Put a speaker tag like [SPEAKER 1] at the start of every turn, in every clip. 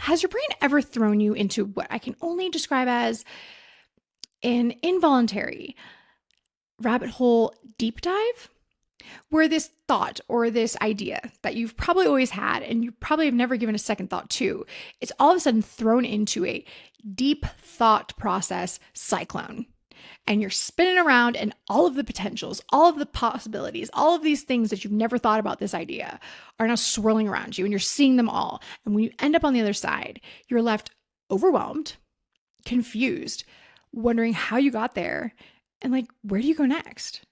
[SPEAKER 1] Has your brain ever thrown you into what I can only describe as an involuntary rabbit hole deep dive? Where this thought or this idea that you've probably always had and you probably have never given a second thought to, it's all of a sudden thrown into a deep thought process cyclone. And you're spinning around, and all of the potentials, all of the possibilities, all of these things that you've never thought about this idea are now swirling around you, and you're seeing them all. And when you end up on the other side, you're left overwhelmed, confused, wondering how you got there, and like, where do you go next?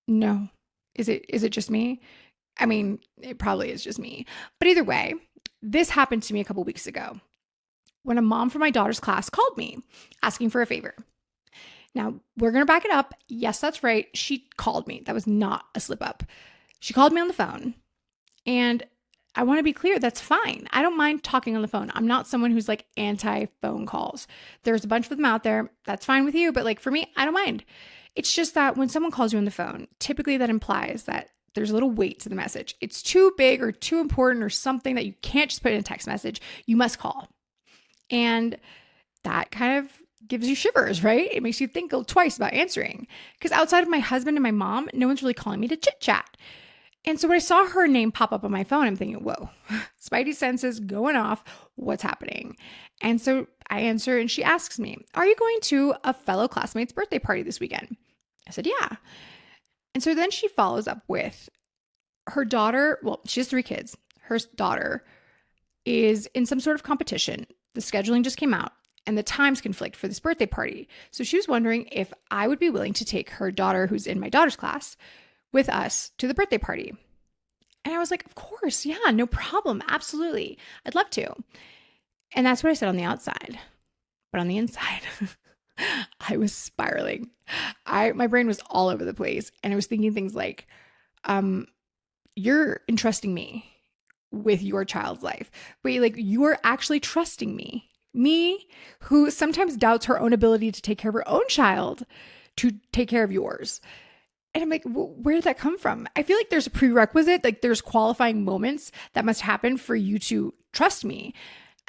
[SPEAKER 1] No. Is it just me? I mean, it probably is just me. But either way, this happened to me a couple weeks ago when a mom from my daughter's class called me asking for a favor. Now, we're going to back it up. Yes, that's right. She called me. That was not a slip up. She called me on the phone. And I want to be clear, that's fine. I don't mind talking on the phone. I'm not someone who's like anti phone calls. There's a bunch of them out there. That's fine with you. But like for me, I don't mind. It's just that when someone calls you on the phone, typically that implies that there's a little weight to the message. It's too big or too important or something that you can't just put in a text message. You must call. And that kind of gives you shivers, right? It makes you think twice about answering. Because outside of my husband and my mom, no one's really calling me to chit chat. And so when I saw her name pop up on my phone, I'm thinking, whoa, spidey senses going off. What's happening? And so I answer and she asks me, are you going to a fellow classmate's birthday party this weekend? I said, yeah. And so then she follows up with her daughter. Well, she has 3 kids. Her daughter is in some sort of competition. The scheduling just came out and the times conflict for this birthday party. So she was wondering if I would be willing to take her daughter, who's in my daughter's class, with us to the birthday party. And I was like, of course, yeah, no problem. Absolutely. I'd love to. And that's what I said on the outside. But on the inside, I was spiraling. My brain was all over the place. And I was thinking things like, you're entrusting me with your child's life. Wait, like you're actually trusting me who sometimes doubts her own ability to take care of her own child, to take care of yours. And I'm like, where did that come from? I feel like there's a prerequisite, like there's qualifying moments that must happen for you to trust me.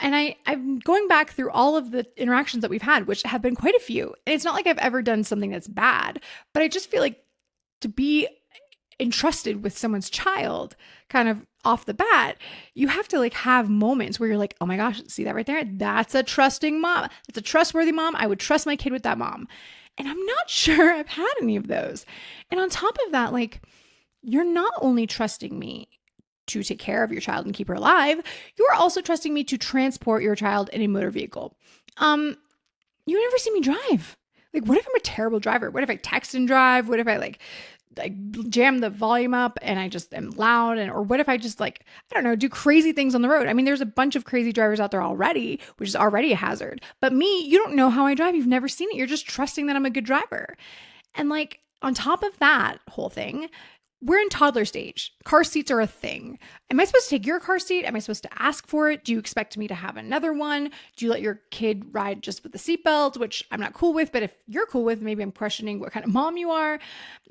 [SPEAKER 1] And I'm going back through all of the interactions that we've had, which have been quite a few. And it's not like I've ever done something that's bad, but I just feel like to be entrusted with someone's child kind of off the bat, you have to like have moments where you're like, oh my gosh, see that right there? That's a trusting mom. That's a trustworthy mom. I would trust my kid with that mom. And I'm not sure I've had any of those. And on top of that, like, you're not only trusting me to take care of your child and keep her alive, you are also trusting me to transport your child in a motor vehicle. You never see me drive. Like, what if I'm a terrible driver? What if I text and drive? What if I like jam the volume up and I just am loud? Or what if I just like, I don't know, do crazy things on the road? I mean, there's a bunch of crazy drivers out there already, which is already a hazard. But me, you don't know how I drive. You've never seen it. You're just trusting that I'm a good driver. And like, on top of that whole thing, we're in toddler stage. Car seats are a thing. Am I supposed to take your car seat? Am I supposed to ask for it? Do you expect me to have another one? Do you let your kid ride just with the seatbelt, which I'm not cool with, but if you're cool with, maybe I'm questioning what kind of mom you are.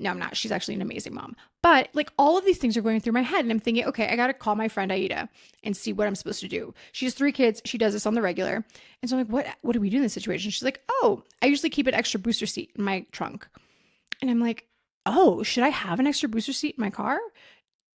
[SPEAKER 1] No, I'm not. She's actually an amazing mom. But like all of these things are going through my head and I'm thinking, okay, I got to call my friend Aida and see what I'm supposed to do. She has 3 kids. She does this on the regular. And so I'm like, what do we do in this situation? She's like, oh, I usually keep an extra booster seat in my trunk. And I'm like, oh, should I have an extra booster seat in my car?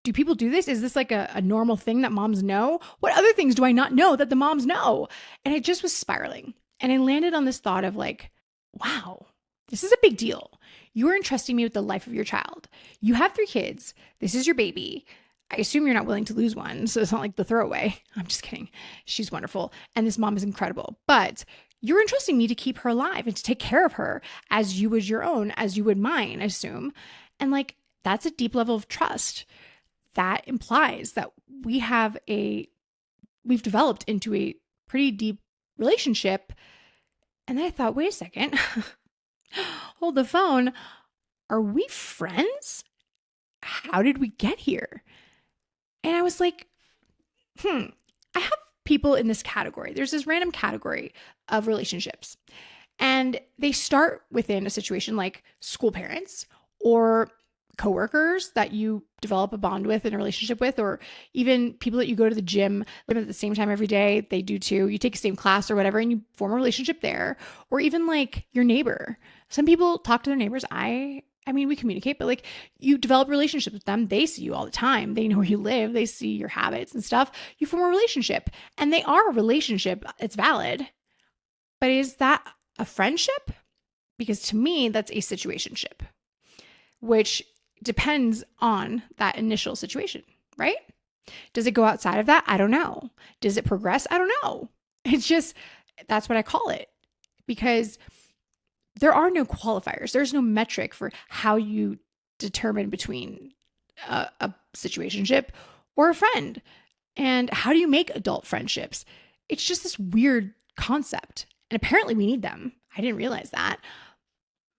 [SPEAKER 1] Do people do this? Is this like a normal thing that moms know? What other things do I not know that the moms know? And I just was spiraling. And I landed on this thought of like, wow, this is a big deal. You are entrusting me with the life of your child. You have 3 kids. This is your baby. I assume you're not willing to lose one. So it's not like the throwaway. I'm just kidding. She's wonderful. And this mom is incredible. But you're entrusting me to keep her alive and to take care of her as you would your own, as you would mine, I assume. And like, that's a deep level of trust. That implies that we've developed into a pretty deep relationship. And then I thought, wait a second, hold the phone. Are we friends? How did we get here? And I was like, I have people in this category. There's this random category of relationships. And they start within a situation like school parents or coworkers that you develop a bond with and a relationship with, or even people that you go to the gym at the same time every day, they do too. You take the same class or whatever and you form a relationship there, or even like your neighbor. Some people talk to their neighbors. I mean, we communicate, but like you develop relationships with them. They see you all the time. They know where you live. They see your habits and stuff. You form a relationship and they are a relationship. It's valid. But is that a friendship? Because to me, that's a situationship, which depends on that initial situation, right? Does it go outside of that? I don't know. Does it progress? I don't know. It's just, that's what I call it, because there are no qualifiers. There's no metric for how you determine between a situationship or a friend. And how do you make adult friendships? It's just this weird concept. And apparently we need them. I didn't realize that.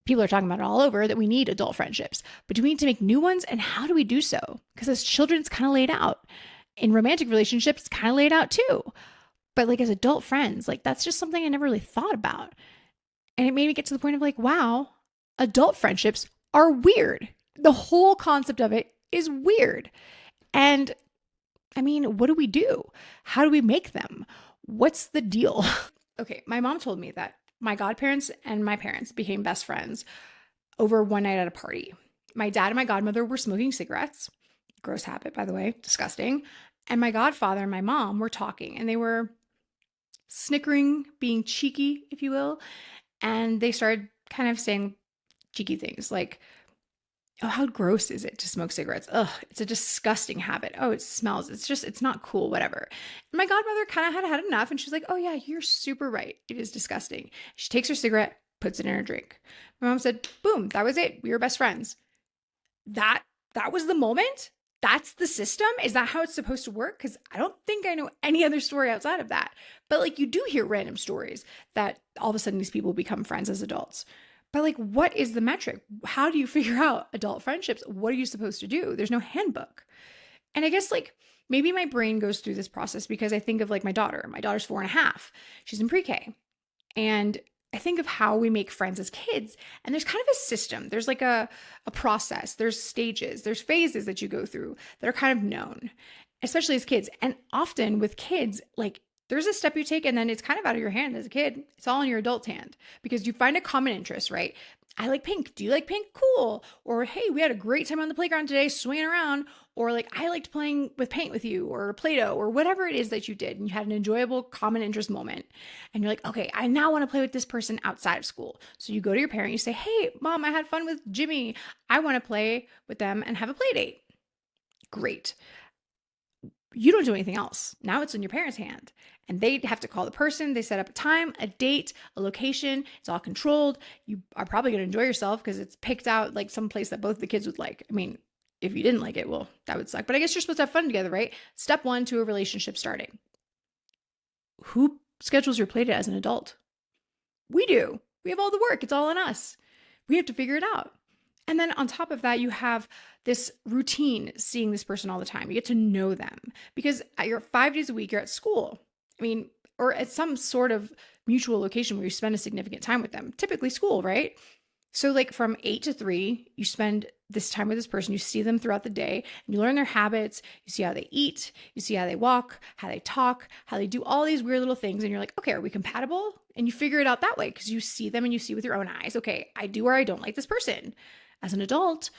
[SPEAKER 1] People are talking about it all over, that we need adult friendships. But do we need to make new ones? And how do we do so? Because as children, it's kind of laid out. In romantic relationships, it's kind of laid out too. But like as adult friends, like that's just something I never really thought about. And it made me get to the point of like, wow, adult friendships are weird. The whole concept of it is weird. And I mean, what do we do? How do we make them? What's the deal? Okay, my mom told me that my godparents and my parents became best friends over one night at a party. My dad and my godmother were smoking cigarettes. Gross habit, by the way, disgusting. And my godfather and my mom were talking and they were snickering, being cheeky, if you will. And they started kind of saying cheeky things like, oh, how gross is it to smoke cigarettes? Ugh, it's a disgusting habit. Oh, it smells. It's not cool, whatever. And my godmother kind of had enough and she's like, oh yeah, you're super right. It is disgusting. She takes her cigarette, puts it in her drink. My mom said, boom, that was it. We were best friends. That was the moment? That's the system? Is that how it's supposed to work? Because I don't think I know any other story outside of that. But like you do hear random stories that all of a sudden these people become friends as adults. But like, what is the metric? How do you figure out adult friendships? What are you supposed to do? There's no handbook. And I guess like maybe my brain goes through this process because I think of like my daughter. My daughter's 4.5. She's in pre-K. And I think of how we make friends as kids. And there's kind of a system. There's like a process. There's stages. There's phases that you go through that are kind of known, especially as kids. And often with kids, like there's a step you take and then it's kind of out of your hand as a kid. It's all in your adult's hand because you find a common interest, right? I like pink. Do you like pink? Cool. Or, hey, we had a great time on the playground today swinging around. Or like, I liked playing with paint with you or Play-Doh or whatever it is that you did. And you had an enjoyable common interest moment. And you're like, okay, I now want to play with this person outside of school. So you go to your parent, you say, hey, mom, I had fun with Jimmy. I want to play with them and have a play date. Great. You don't do anything else. Now it's in your parents' hand. And they have to call the person. They set up a time, a date, a location. It's all controlled. You are probably going to enjoy yourself because it's picked out like some place that both the kids would like. I mean, if you didn't like it, well, that would suck. But I guess you're supposed to have fun together, right? Step one to a relationship starting. Who schedules your play date as an adult? We do. We have all the work. It's all on us. We have to figure it out. And then on top of that, you have this routine, seeing this person all the time. You get to know them because you're 5 days a week, you're at school. I mean, or at some sort of mutual location where you spend a significant time with them, typically school, right? So like from 8 to 3, you spend this time with this person, you see them throughout the day, and you learn their habits, you see how they eat, you see how they walk, how they talk, how they do all these weird little things. And you're like, okay, are we compatible? And you figure it out that way because you see them and you see with your own eyes, okay, I do or I don't like this person. As an adult,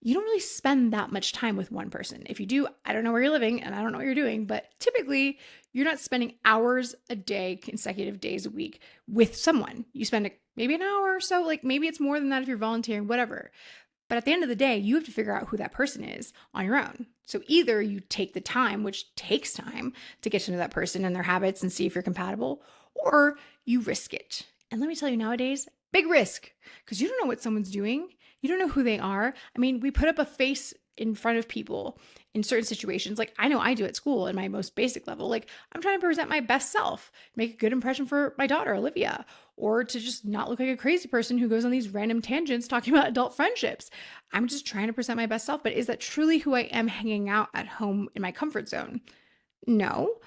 [SPEAKER 1] you don't really spend that much time with one person. If you do, I don't know where you're living and I don't know what you're doing, but typically you're not spending hours a day, consecutive days a week with someone. You spend maybe an hour or so, like maybe it's more than that if you're volunteering, whatever. But at the end of the day, you have to figure out who that person is on your own. So either you take the time, which takes time to get to know that person and their habits and see if you're compatible, or you risk it. And let me tell you nowadays, big risk, because you don't know what someone's doing. You don't know who they are. I mean, we put up a face in front of people in certain situations. Like I know I do at school in my most basic level. Like I'm trying to present my best self, make a good impression for my daughter, Olivia, or to just not look like a crazy person who goes on these random tangents talking about adult friendships. I'm just trying to present my best self. But is that truly who I am hanging out at home in my comfort zone? No.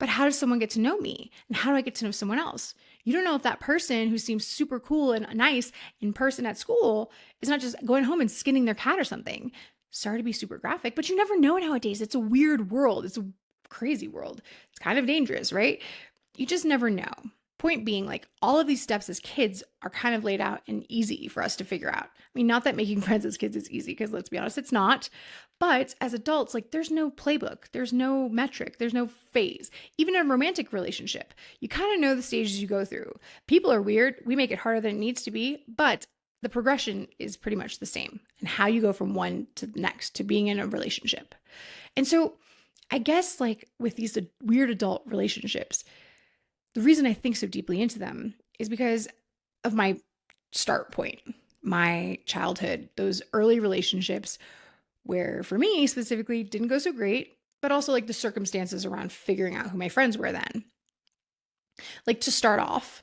[SPEAKER 1] But how does someone get to know me? And how do I get to know someone else? You don't know if that person who seems super cool and nice in person at school is not just going home and skinning their cat or something. Sorry to be super graphic, but you never know nowadays. It's a weird world. It's a crazy world. It's kind of dangerous, right? You just never know. Point being, like, all of these steps as kids are kind of laid out and easy for us to figure out. I mean, not that making friends as kids is easy, because let's be honest, it's not. But as adults, like, there's no playbook, there's no metric, there's no phase. Even in a romantic relationship, you kind of know the stages you go through. People are weird. We make it harder than it needs to be, but the progression is pretty much the same, and how you go from one to the next to being in a relationship. And so I guess, like, with these weird adult relationships, the reason I think so deeply into them is because of my start point, my childhood, those early relationships where, for me specifically, didn't go so great, but also like the circumstances around figuring out who my friends were then. Like, to start off,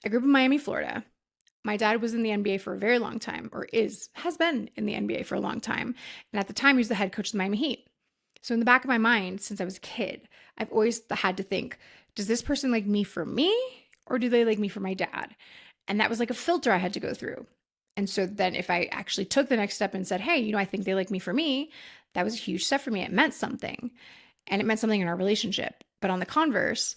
[SPEAKER 1] I grew up in Miami, Florida. My dad was in the NBA for a very long time, or has been in the NBA for a long time. And at the time, he was the head coach of the Miami Heat. So in the back of my mind, since I was a kid, I've always had to think, does this person like me for me, or do they like me for my dad? And that was like a filter I had to go through. And so then if I actually took the next step and said, hey, I think they like me for me, that was a huge step for me. It meant something. And it meant something in our relationship. But on the converse,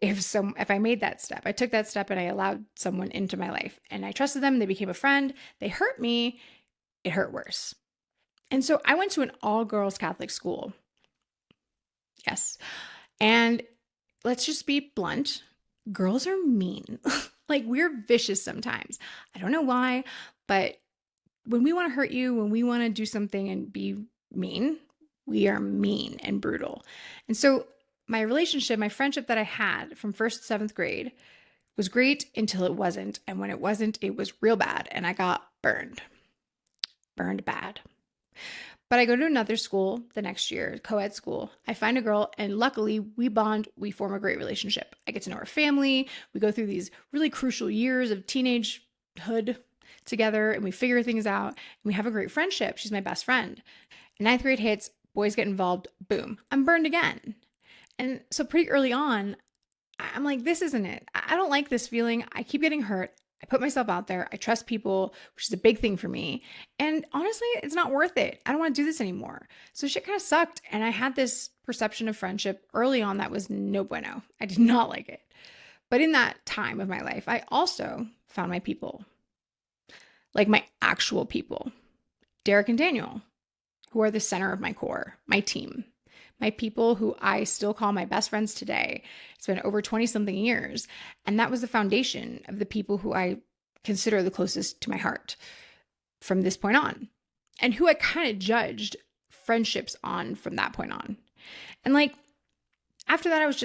[SPEAKER 1] if I made that step, I took that step and I allowed someone into my life and I trusted them, they became a friend, they hurt me, it hurt worse. And so I went to an all-girls Catholic school. Yes. And let's just be blunt, girls are mean. Like, we're vicious sometimes. I don't know why, but when we want to hurt you, when we want to do something and be mean, we are mean and brutal. And so my friendship that I had from first to seventh grade was great until it wasn't. And when it wasn't, it was real bad. And I got burned bad. But I go to another school the next year, co-ed school. I find a girl, and luckily we bond, we form a great relationship. I get to know her family. We go through these really crucial years of teenagehood together, and we figure things out, and we have a great friendship. She's my best friend. Ninth grade hits, boys get involved, boom, I'm burned again. And so pretty early on, I'm like, this isn't it. I don't like this feeling. I keep getting hurt. I put myself out there. I trust people, which is a big thing for me. And honestly, it's not worth it. I don't want to do this anymore. So shit kind of sucked. And I had this perception of friendship early on that was no bueno. I did not like it. But in that time of my life, I also found my people, like my actual people, Derek and Daniel, who are the center of my core, my team, my people who I still call my best friends today. It's been over 20 something years. And that was the foundation of the people who I consider the closest to my heart from this point on, and who I kind of judged friendships on from that point on. And like, after that, I was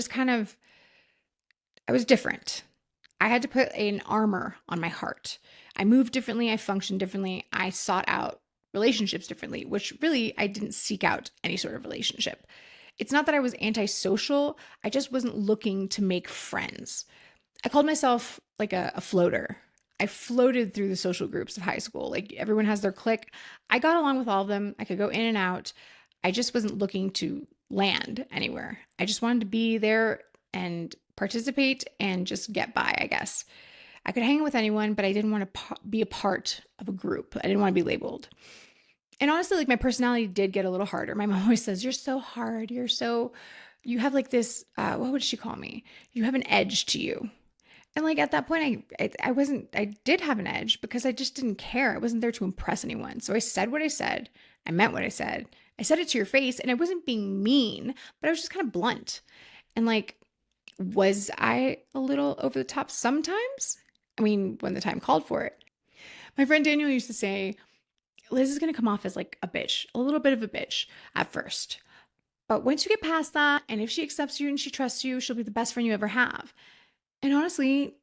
[SPEAKER 1] different. I had to put an armor on my heart. I moved differently. I functioned differently. I sought out relationships differently, which really, I didn't seek out any sort of relationship. It's not that I was antisocial. I just wasn't looking to make friends. I called myself like a floater. I floated through the social groups of high school. Like, everyone has their clique. I got along with all of them. I could go in and out. I just wasn't looking to land anywhere. I just wanted to be there and participate and just get by, I guess. I could hang with anyone, but I didn't want to be a part of a group. I didn't want to be labeled. And honestly, like, my personality did get a little harder. My mom always says, you're so hard. You have like this, what would she call me? You have an edge to you. And like, at that point, I did have an edge because I just didn't care. I wasn't there to impress anyone. So I said what I said. I meant what I said. I said it to your face, and I wasn't being mean, but I was just kind of blunt. And like, was I a little over the top sometimes? I mean, when the time called for it. My friend Daniel used to say, Liz is going to come off as like a bitch, a little bit of a bitch at first. But once you get past that, and if she accepts you and she trusts you, she'll be the best friend you ever have. And honestly,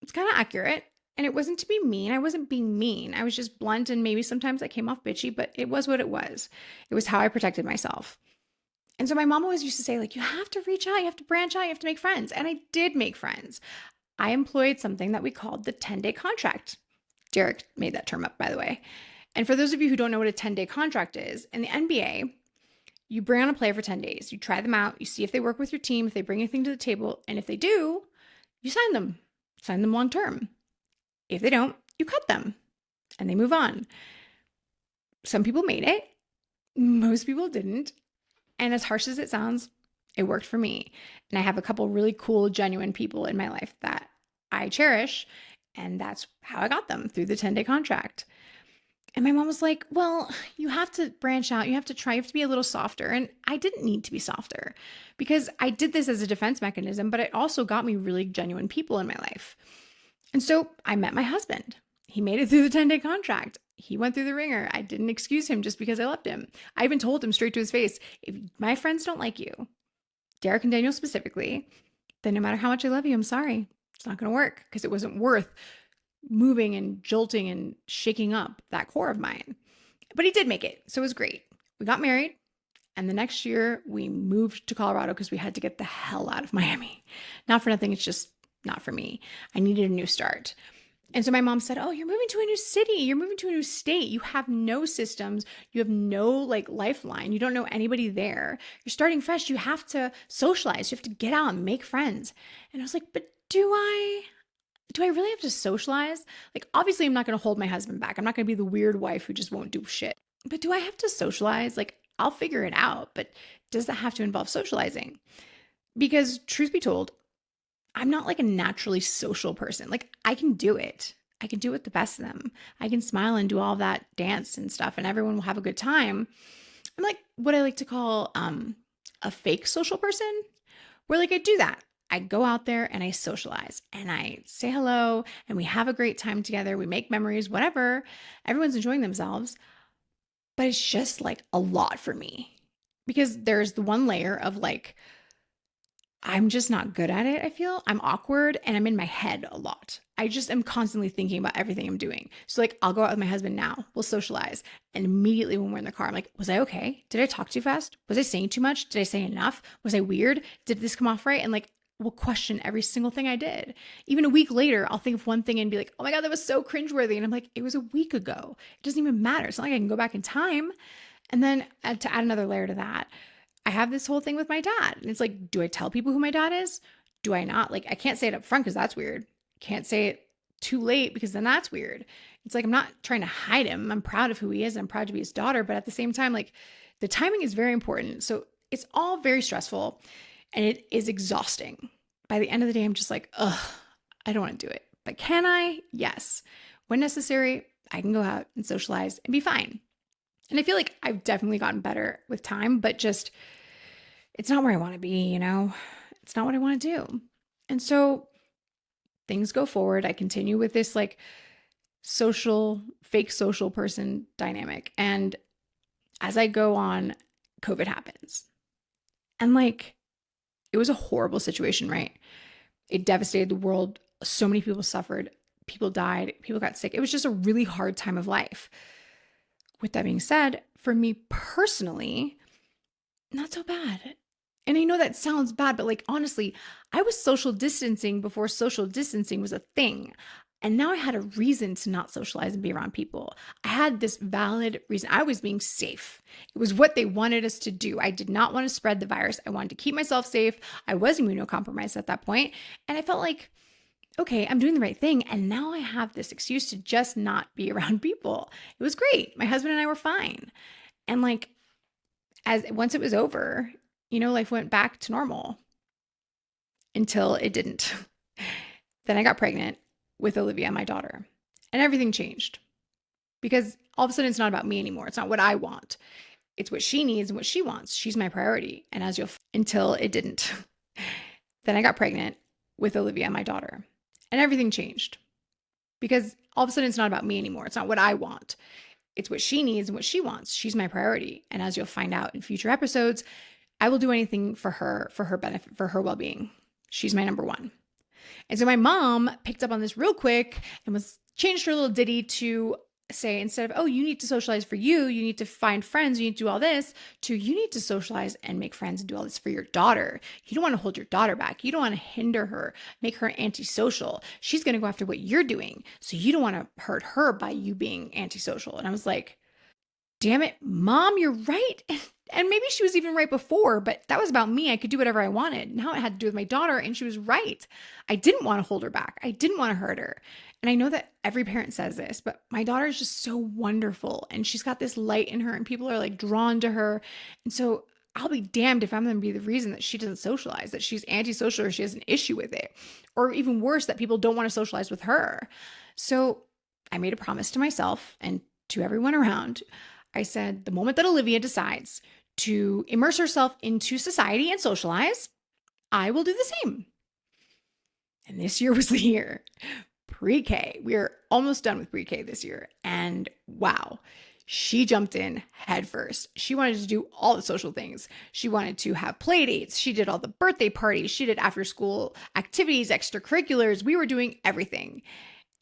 [SPEAKER 1] it's kind of accurate. And it wasn't to be mean. I wasn't being mean. I was just blunt, and maybe sometimes I came off bitchy, but it was what it was. It was how I protected myself. And so my mom always used to say, like, you have to reach out, you have to branch out, you have to make friends. And I did make friends. I employed something that we called the 10-day contract. Derek made that term up, by the way. And for those of you who don't know what a 10-day contract is, in the NBA, You bring on a player for 10 days. You try them out. You see if they work with your team, if they bring anything to the table. And if they do, you sign them long term. If they don't, you cut them and they move on. Some people made it, most people didn't. And as harsh as it sounds, it worked for me. And I have a couple really cool, genuine people in my life that I cherish. And that's how I got them through the 10-day contract. And my mom was like, well, you have to branch out. You have to try. You have to be a little softer. And I didn't need to be softer because I did this as a defense mechanism, but it also got me really genuine people in my life. And so I met my husband. He made it through the 10-day contract. He went through the ringer. I didn't excuse him just because I loved him. I even told him straight to his face, if my friends don't like you, Derek and Daniel specifically, then no matter how much I love you, I'm sorry. It's not going to work because it wasn't worth moving and jolting and shaking up that core of mine. But he did make it. So it was great. We got married. And the next year we moved to Colorado because we had to get the hell out of Miami. Not for nothing. It's just not for me. I needed a new start. And so my mom said, oh, you're moving to a new city. You're moving to a new state. You have no systems. You have no like lifeline. You don't know anybody there. You're starting fresh. You have to socialize. You have to get out and make friends. And I was like, but do I really have to socialize? Like, obviously, I'm not going to hold my husband back. I'm not going to be the weird wife who just won't do shit. But do I have to socialize? Like, I'll figure it out. But does that have to involve socializing? Because, truth be told, I'm not like a naturally social person. Like, I can do it. I can do it the best of them. I can smile and do all that dance and stuff, and everyone will have a good time. I'm like what I like to call a fake social person, where like I do that. I go out there and I socialize and I say hello and we have a great time together. We make memories, whatever. Everyone's enjoying themselves. But it's just like a lot for me because there's the one layer of like, I'm just not good at it. I feel I'm awkward and I'm in my head a lot. I just am constantly thinking about everything I'm doing. So like I'll go out with my husband now, we'll socialize. And immediately when we're in the car, I'm like, was I okay? Did I talk too fast? Was I saying too much? Did I say enough? Was I weird? Did this come off right? And like we'll question every single thing I did. Even a week later, I'll think of one thing and be like, oh my God, that was so cringeworthy. And I'm like, it was a week ago. It doesn't even matter. It's not like I can go back in time. And then to add another layer to that, I have this whole thing with my dad. And it's like, do I tell people who my dad is? Do I not? Like, I can't say it up front because that's weird. Can't say it too late because then that's weird. It's like, I'm not trying to hide him. I'm proud of who he is. I'm proud to be his daughter. But at the same time, like, the timing is very important. So it's all very stressful and it is exhausting. By the end of the day, I'm just like, ugh, I don't want to do it. But can I? Yes. When necessary, I can go out and socialize and be fine. And I feel like I've definitely gotten better with time, but just it's not where I want to be, you know? It's not what I want to do. And so things go forward. I continue with this like social, fake social person dynamic. And as I go on, COVID happens. And like, it was a horrible situation, right? It devastated the world. So many people suffered. People died. People got sick. It was just a really hard time of life. With that being said, for me personally, not so bad. And I know that sounds bad, but like honestly, I was social distancing before social distancing was a thing. And now I had a reason to not socialize and be around people. I had this valid reason. I was being safe. It was what they wanted us to do. I did not want to spread the virus. I wanted to keep myself safe. I was immunocompromised at that point. And I felt like, okay, I'm doing the right thing. And now I have this excuse to just not be around people. It was great. My husband and I were fine. And like, as once it was over, you know, life went back to normal until it didn't. Then I got pregnant with Olivia, my daughter, and everything changed because all of a sudden it's not about me anymore. It's not what I want. It's what she needs and what she wants. She's my priority. And until it didn't. Then I got pregnant with Olivia, my daughter, and everything changed because all of a sudden it's not about me anymore. It's not what I want. It's what she needs and what she wants. She's my priority. And as you'll find out in future episodes, I will do anything for her benefit, for her well-being. She's my number one. And so my mom picked up on this real quick and changed her little ditty to say, instead of, oh, you need to socialize for you need to find friends, you need to do all this, to you need to socialize and make friends and do all this for your daughter. You don't want to hold your daughter back. You don't want to hinder her, make her antisocial. She's going to go after what you're doing. So you don't want to hurt her by you being antisocial. And I was like, damn it, Mom, you're right. And maybe she was even right before, but that was about me. I could do whatever I wanted. Now it had to do with my daughter, and she was right. I didn't want to hold her back. I didn't want to hurt her. And I know that every parent says this, but my daughter is just so wonderful, and she's got this light in her, and people are like drawn to her. And so I'll be damned if I'm going to be the reason that she doesn't socialize, that she's antisocial or she has an issue with it, or even worse, that people don't want to socialize with her. So I made a promise to myself and to everyone around. I said, the moment that Olivia decides to immerse herself into society and socialize, I will do the same. And this year was the year. Pre-K. We're almost done with pre-K this year. And wow, she jumped in head first. She wanted to do all the social things. She wanted to have play dates. She did all the birthday parties. She did after school activities, extracurriculars. We were doing everything.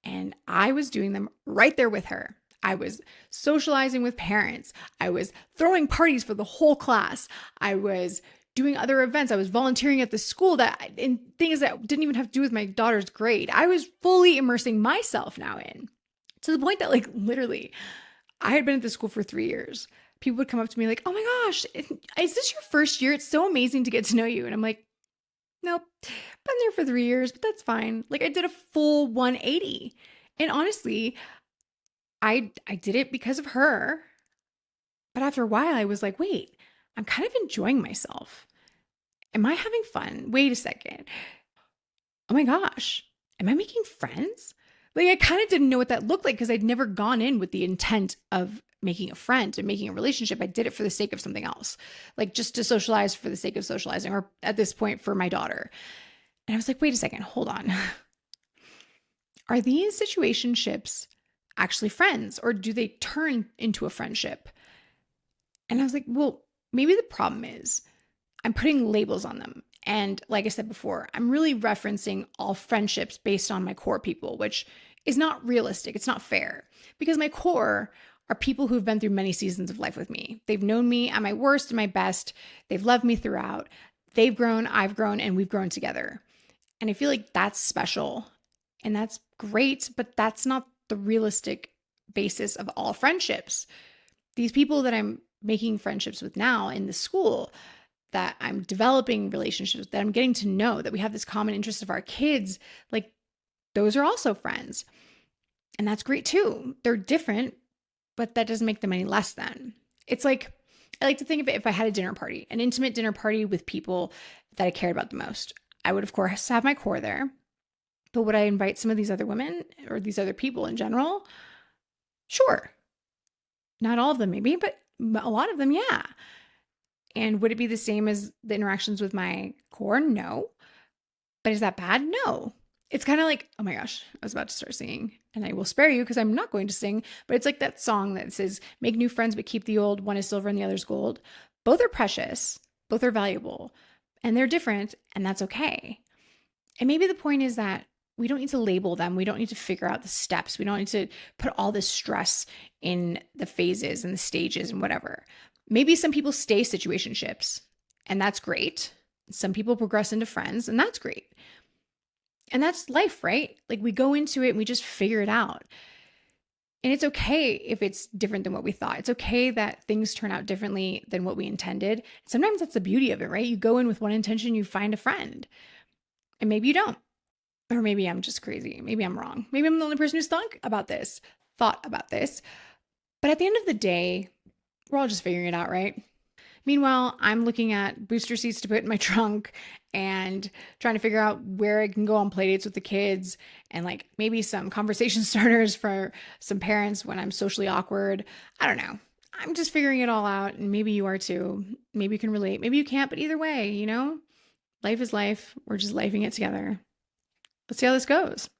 [SPEAKER 1] And I was doing them right there with her. I was socializing with parents. I was throwing parties for the whole class. I was doing other events. I was volunteering at the school that in things that didn't even have to do with my daughter's grade. I was fully immersing myself now in, to the point that like literally I had been at the school for 3 years. People would come up to me like, "Oh my gosh, is this your first year? It's so amazing to get to know you." And I'm like, "Nope, been there for 3 years, but that's fine." Like I did a full 180. And honestly, I did it because of her. But after a while, I was like, wait, I'm kind of enjoying myself. Am I having fun? Wait a second. Oh my gosh, am I making friends? Like, I kind of didn't know what that looked like because I'd never gone in with the intent of making a friend and making a relationship. I did it for the sake of something else, like just to socialize for the sake of socializing, or at this point for my daughter. And I was like, wait a second, hold on. Are these situationships actually friends, or do they turn into a friendship? And I was like, well, maybe the problem is I'm putting labels on them. And like I said before, I'm really referencing all friendships based on my core people, which is not realistic. It's not fair because my core are people who've been through many seasons of life with me. They've known me at my worst and my best. They've loved me throughout. They've grown, I've grown, and we've grown together. And I feel like that's special and that's great, but that's not the realistic basis of all friendships. These people that I'm making friendships with now in the school, that I'm developing relationships, that I'm getting to know, that we have this common interest of our kids, like those are also friends. And that's great too. They're different, but that doesn't make them any less than. It's like, I like to think of it if I had a dinner party, an intimate dinner party with people that I cared about the most. I would, of course, have my core there. But would I invite some of these other women or these other people in general? Sure. Not all of them, maybe, but a lot of them, yeah. And would it be the same as the interactions with my core? No. But is that bad? No. It's kind of like, oh my gosh, I was about to start singing, and I will spare you because I'm not going to sing, but it's like that song that says, make new friends, but keep the old. One is silver and the other's gold. Both are precious, both are valuable, and they're different, and that's okay. And maybe the point is that we don't need to label them. We don't need to figure out the steps. We don't need to put all this stress in the phases and the stages and whatever. Maybe some people stay situationships, and that's great. Some people progress into friends, and that's great. And that's life, right? Like we go into it and we just figure it out. And it's okay if it's different than what we thought. It's okay that things turn out differently than what we intended. Sometimes that's the beauty of it, right? You go in with one intention, you find a friend, and maybe you don't. Or maybe I'm just crazy. Maybe I'm wrong. Maybe I'm the only person who's thought about this. But at the end of the day, we're all just figuring it out, right? Meanwhile, I'm looking at booster seats to put in my trunk and trying to figure out where I can go on play dates with the kids and like maybe some conversation starters for some parents when I'm socially awkward. I don't know. I'm just figuring it all out, and maybe you are too. Maybe you can relate. Maybe you can't, but either way, life is life. We're just lifing it together. Let's see how this goes.